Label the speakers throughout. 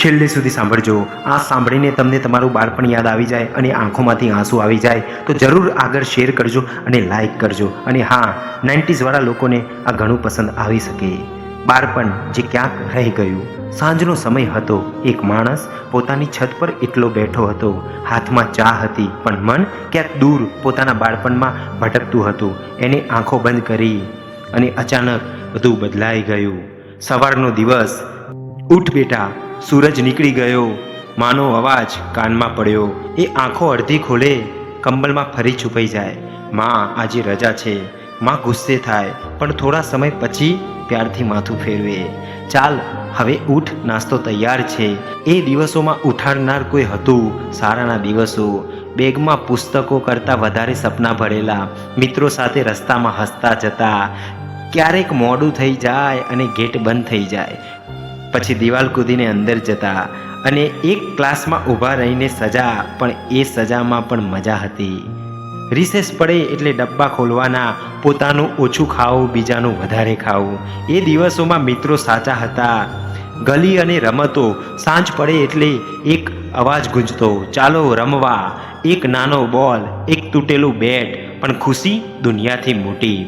Speaker 1: છેલ્લે સુધી સાંભળજો। આ સાંભળીને તમને તમારું બાળપણ યાદ આવી જાય અને આંખોમાંથી આંસુ આવી જાય તો જરૂર આગળ શેર કરજો અને લાઈક કરજો। અને હા, 90s વાળા લોકોને આ ઘણું પસંદ આવી શકે। બાળપણ જે ક્યાંક રહી ગયું। સાંજનો સમય હતો। એક માણસ પોતાની છત પર એકલો બેઠો હતો। હાથમાં ચા હતી, પણ મન ક્યાંક દૂર પોતાના બાળપણમાં ભટકતું હતું। એને આંખો બંધ કરી અને અચાનક બધું બદલાઈ ગયું। સવારનો દિવસ। ઉઠ બેટા, સૂરજ નીકળી ગયો। માનો અવાજ કાનમાં પડ્યો। એ આંખો અડધી ખોલે, કંબલમાં ફરી છુપાઈ જાય। માં આજે રજા છે। માં ગુસ્સે થાય, પણ થોડા સમય પછી પ્યારથી માથું ફેરવે। ચાલ હવે ઉઠ, નાસ્તો તૈયાર છે। એ દિવસોમાં ઉઠાડનાર કોઈ હતું। શાળાના દિવસો। બેગમાં પુસ્તકો કરતાં વધારે સપના ભરેલા। મિત્રો સાથે રસ્તામાં હસતા જતા। ક્યારેક મોડું થઈ જાય અને ગેટ બંધ થઈ જાય, પછી દિવાલ કૂદીને અંદર જતા અને એક ક્લાસમાં ઊભા રહીને સજા, પણ એ સજામાં પણ મજા હતી। રિસેસ પડે એટલે ડબ્બા ખોલવાના, પોતાનું ઓછું ખાવું, બીજાનું વધારે ખાવું। એ દિવસોમાં મિત્રો સાચા હતા। ગલી અને રમતો। સાંજ પડે એટલે એક અવાજ ગૂંજતો, ચાલો રમવા। એક નાનો બોલ, એક તૂટેલું બેટ, પણ ખુશી દુનિયાથી મોટી।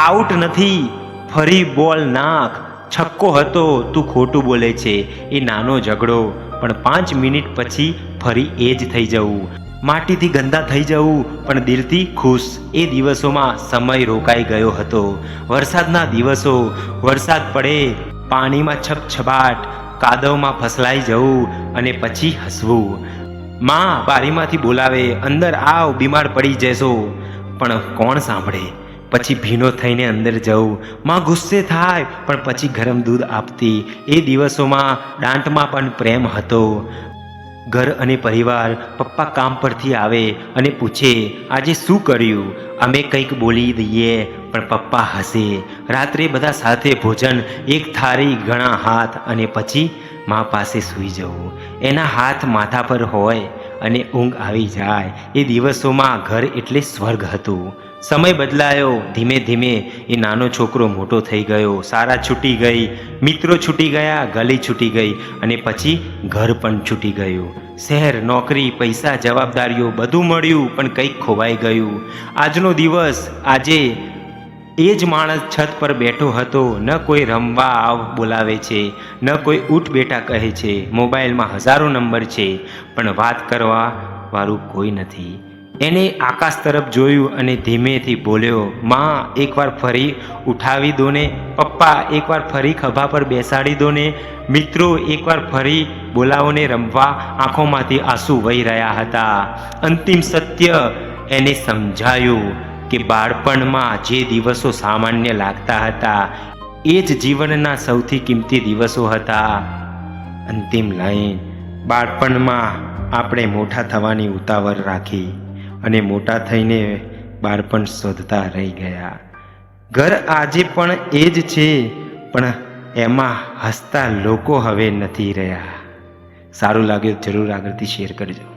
Speaker 1: આઉટ નથી, ફરી બોલ નાખ। છક્કો હતો, તું ખોટું બોલે છે। એ નાનો ઝઘડો, પણ 5 મિનિટ પછી ફરી એ જ થઈ જવું। માટીથી ગંદા થઈ જવું, પણ દિલથી ખુશ। એ દિવસોમાં સમય રોકાઈ ગયો હતો। વરસાદના દિવસો। વરસાદ પડે, પાણીમાં છપછપાટ, કાદવમાં ફસલાઈ જવું અને પછી હસવું। માં બારીમાંથી બોલાવે, અંદર આવ, બીમાર પડી જશો, પણ કોણ સાંભળે? પછી ભીનો થઈને અંદર જવું। માં ગુસ્સે થાય, પણ પછી ગરમ દૂધ આપતી। એ દિવસોમાં દાંતમાં પણ પ્રેમ હતો। ઘર અને પરિવાર। પપ્પા કામ પરથી આવે અને પૂછે, આજે શું કર્યું? અમે કંઈક બોલી દઈએ, પણ પપ્પા હસે। રાત્રે બધા સાથે ભોજન, એક થાળી, ઘણા હાથ, અને પછી મા પાસે સૂઈ જવું। એના હાથ માથા પર હોય અને ઊંઘ આવી જાય। એ દિવસોમાં ઘર એટલે સ્વર્ગ હતું। સમય બદલાયો। ધીમે ધીમે એ નાનો છોકરો મોટો થઈ ગયો। શાળા છૂટી ગઈ, મિત્રો છૂટી ગયા, ગલી છૂટી ગઈ, અને પછી ઘર પણ છૂટી ગયું। શહેર, નોકરી, પૈસા, જવાબદારીઓ, બધું મળ્યું, પણ કંઈક ખોવાઈ ગયું। આજનો દિવસ। આજે એ જ માણસ છત પર બેઠો હતો। ન કોઈ રમવા આવ બોલાવે છે, ન કોઈ ઉઠ બેટા કહે છે। મોબાઈલમાં હજારો નંબર છે, પણ વાત કરવા વાળું કોઈ નથી। એને આકાશ તરફ જોયું અને ધીમેથી બોલ્યો, માં એકવાર ફરી ઉઠાવી દો ને। પપ્પા એકવાર ફરી ખભા પર બેસાડી દો ને। મિત્રો એકવાર ફરી બોલાવો ને રમવા। આંખોમાંથી આંસુ વહી રહ્યા હતા। અંતિમ સત્ય એને સમજાયું કે બાળપણમાં જે દિવસો સામાન્ય લાગતા હતા, એ જ જીવનના સૌથી કિંમતી દિવસો હતા। અંતિમ લાઈન। બાળપણમાં આપણે મોટા થવાની ઉતાવળ રાખી અને મોટા થઈને બાળપણ શોધતા રહી ગયા। ઘર આજે પણ એ જ છે, પણ એમાં હસતા લોકો હવે નથી રહ્યા। સારું લાગ્યું જરૂર આગળથી શેર કરજો।